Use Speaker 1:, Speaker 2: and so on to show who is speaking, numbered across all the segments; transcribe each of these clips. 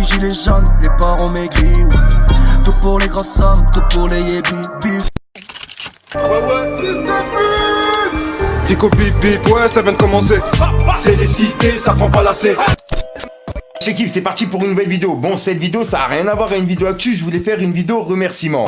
Speaker 1: gilets jaunes, les parents maigris, ouais. Tout pour les grosses sommes, tout pour les yébis, bif.
Speaker 2: Fico bip bip, ouais ça vient de commencer.
Speaker 3: C'est les cités, ça prend pas la C. J'équipe, c'est parti pour une nouvelle vidéo. Bon, cette vidéo ça a rien à voir avec une vidéo actu, je voulais faire une vidéo remerciement.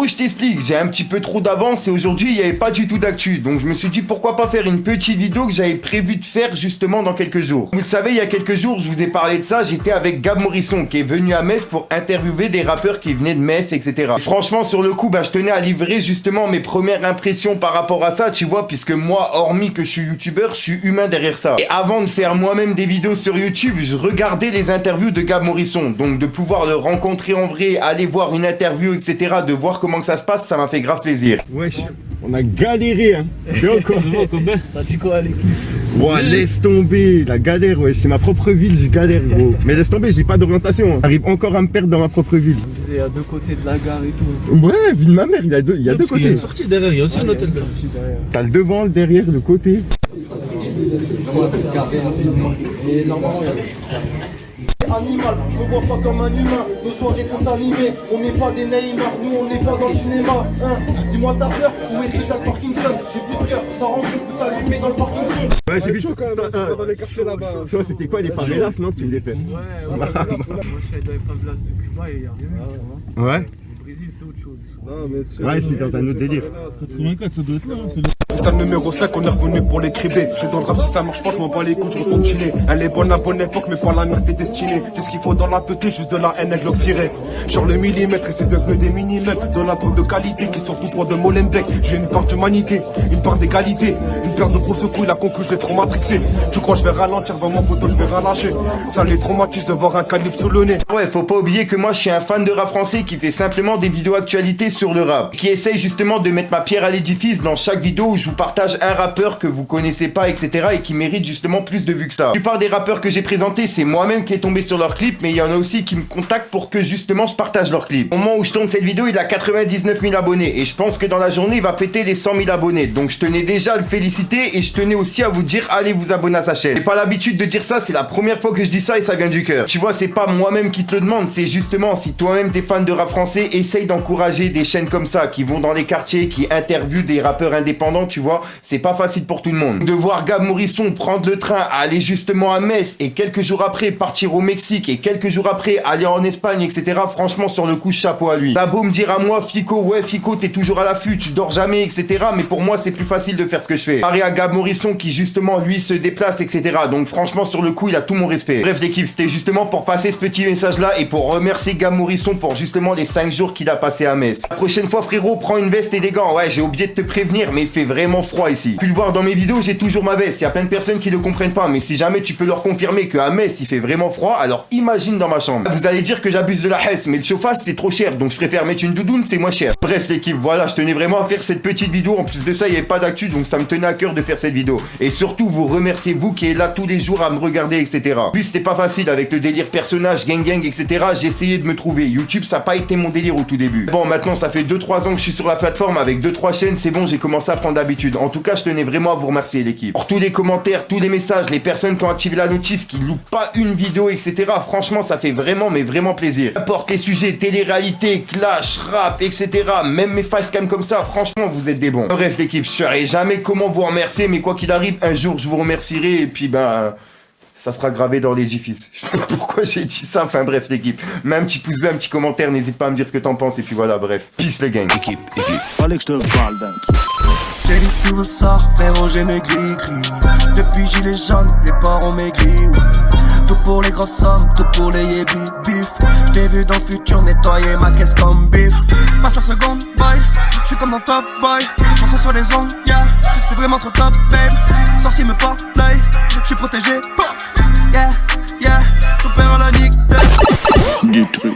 Speaker 3: Oui, je t'explique, j'ai un petit peu trop d'avance et aujourd'hui il n'y avait pas du tout d'actu. Donc je me suis dit pourquoi pas faire une petite vidéo que j'avais prévu de faire justement dans quelques jours. Vous le savez, il y a quelques jours, je vous ai parlé de ça, j'étais avec Gab Morisson qui est venu à Metz pour interviewer des rappeurs qui venaient de Metz, etc. Et franchement, sur le coup, je tenais à livrer justement mes premières impressions par rapport à ça, tu vois, puisque moi, hormis que je suis youtubeur, je suis humain derrière ça. Et avant de faire moi-même des vidéos sur YouTube, je regardais les interviews de Gab Morisson. Donc de pouvoir le rencontrer en vrai, aller voir une interview, etc., de voir comment que ça se passe, ça m'a fait grave plaisir.
Speaker 4: Wesh, on a galéré, hein. Bien encore.
Speaker 5: Ça dit quoi l'équipe?
Speaker 4: Ouais, laisse tomber, la galère, wesh. C'est ma propre ville, je galère, gros. Mais laisse tomber, j'ai pas d'orientation. Hein. J'arrive encore à me perdre dans ma propre ville.
Speaker 5: On disait, il y a deux côtés de la gare et tout.
Speaker 4: Ouais, ville de ma mère, il y a deux côtés.
Speaker 5: Il y a une sortie derrière, il y a aussi un hôtel derrière.
Speaker 4: T'as le devant, le derrière, le côté.
Speaker 5: Et normalement, il y a...
Speaker 6: Animal, je me vois pas comme un humain, nos soirées sont animées, on n'est pas des Neymar, nous on n'est pas dans le cinéma, hein. Dis-moi ta peur, où est-ce que t'as le Parkinson? J'ai plus de cœur, ça rend que je peux t'allumer dans le Parkinson.
Speaker 4: Ouais, j'ai vu
Speaker 5: quand même, ça va les quartiers là-bas.
Speaker 4: Toi, c'était quoi, les favelas, non, que tu voulais faire?
Speaker 5: Ouais, moi je suis dans les favelas de Cuba et il y a rien.
Speaker 4: Ouais.
Speaker 5: Le Brésil c'est autre chose.
Speaker 4: Ouais, c'est dans un autre délire.
Speaker 5: 84, ça doit être là, c'est
Speaker 2: Stade numéro 5, on est revenu pour les cribler. Je suis dans le rap, si ça marche pas, je m'en bats les couilles, je retourne chiller. Elle est bonne à bonne époque, mais pas la merde t'es destinée. J'ai ce qu'il faut dans la petite, juste de la haine avec l'oxyré. Sur le millimètre, et c'est devenu des millimètres. Dans la drogue de qualité, qui sort tout droit de Molenbeek. J'ai une part d'humanité, une part d'égalité. Une paire de grosses couilles, la conclu, je l'ai trop matrixé. Tu crois, je vais ralentir, dans mon poteau, je vais relâcher. Ça les traumatise de voir un calibre sous le nez.
Speaker 3: Ouais, faut pas oublier que moi je suis un fan de rap français qui fait simplement des vidéos actualités sur le rap. Qui essaye justement de mettre ma pierre à l'édifice dans chaque vidéo où je vous partage un rappeur que vous connaissez pas, etc. et qui mérite justement plus de vues que ça. La plupart des rappeurs que j'ai présentés, c'est moi-même qui est tombé sur leurs clips, mais il y en a aussi qui me contactent pour que justement je partage leurs clips. Au moment où je tourne cette vidéo, il a 99 000 abonnés et je pense que dans la journée, il va péter les 100 000 abonnés. Donc je tenais déjà à le féliciter et je tenais aussi à vous dire, allez vous abonner à sa chaîne. J'ai pas l'habitude de dire ça, c'est la première fois que je dis ça et ça vient du cœur. Tu vois, c'est pas moi-même qui te le demande, c'est justement si toi-même t'es fan de rap français, essaye d'encourager des chaînes comme ça, qui vont dans les quartiers, qui interviewent des rappeurs indépendants, tu vois, c'est pas facile pour tout le monde. De voir Gab Morisson prendre le train, aller justement à Metz et quelques jours après partir au Mexique et quelques jours après aller en Espagne, etc. Franchement, sur le coup, chapeau à lui. T'as beau me dire à moi, Fico, ouais, Fico, t'es toujours à l'affût, tu dors jamais, etc. Mais pour moi, c'est plus facile de faire ce que je fais. Pareil à Gab Morisson qui justement, lui, se déplace, etc. Donc franchement, sur le coup, il a tout mon respect. Bref, l'équipe, c'était justement pour passer ce petit message-là et pour remercier Gab Morisson pour justement les 5 jours qu'il a passé à Metz. La prochaine fois, frérot, prends une veste et des gants. Ouais, j'ai oublié de te prévenir, mais il fait vraiment froid ici. Tu peux le voir dans mes vidéos, j'ai toujours ma veste. Il y a plein de personnes qui ne comprennent pas, mais si jamais tu peux leur confirmer qu'à Metz il fait vraiment froid, alors imagine dans ma chambre. Vous allez dire que j'abuse de la hesse, mais le chauffage c'est trop cher, donc je préfère mettre une doudoune, c'est moins cher. Bref l'équipe, voilà, je tenais vraiment à faire cette petite vidéo. En plus de ça, il n'y avait pas d'actu, donc ça me tenait à cœur de faire cette vidéo. Et surtout, vous remerciez vous qui êtes là tous les jours à me regarder, etc. Puis c'était pas facile avec le délire personnage, gang, etc. J'ai essayé de me trouver. YouTube, ça n'a pas été mon délire au tout début. Bon, maintenant ça fait 2-3 ans que je suis sur la plateforme avec 2-3 chaînes, c'est bon, j'ai commencé à prendre d'habitude. En tout cas, je tenais vraiment à vous remercier l'équipe. Pour tous les commentaires, tous les messages, les personnes qui ont activé la notif, qui loupent pas une vidéo, etc. Franchement, ça fait vraiment, mais vraiment plaisir. N'importe les sujets, télé-réalité, clash, rap, etc. Même mes facecam comme ça, franchement, vous êtes des bons. Bref l'équipe, je saurais jamais comment vous remercier, mais quoi qu'il arrive, un jour je vous remercierai et puis ça sera gravé dans l'édifice. Je sais pas pourquoi j'ai dit ça, enfin bref l'équipe. Mets un petit pouce bleu, un petit commentaire, n'hésite pas à me dire ce que t'en penses et puis voilà, bref. Peace les gang.
Speaker 1: Équipe. Fallait que je te parle d'un truc. J'ai dit tout veut ça, frérot j'ai mes gris-gris. Depuis gilets jaunes, les parents maigris, ouais. Tout pour les grosses sommes, tout pour les yébis, bif. J't'ai vu dans le futur nettoyer ma caisse comme bif. Passe la seconde, bye, j'suis comme dans Top Boy. Mon sang sur les ongles, yeah, c'est vraiment trop top, babe. Sorcier me porte l'œil, j'suis protégé, fuck. Yeah, ton père à la nique
Speaker 2: Du truc.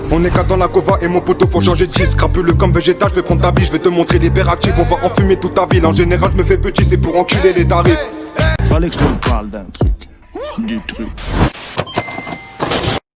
Speaker 2: On est qu'à dans la cova et mon poteau faut changer de disque. Crapuleux comme végétal, je vais prendre ta vie, je vais te montrer l'hyperactif. On va enfumer toute ta ville, en général je me fais petit, c'est pour enculer les tarifs.
Speaker 1: Fallait que je te parle d'un truc, du truc.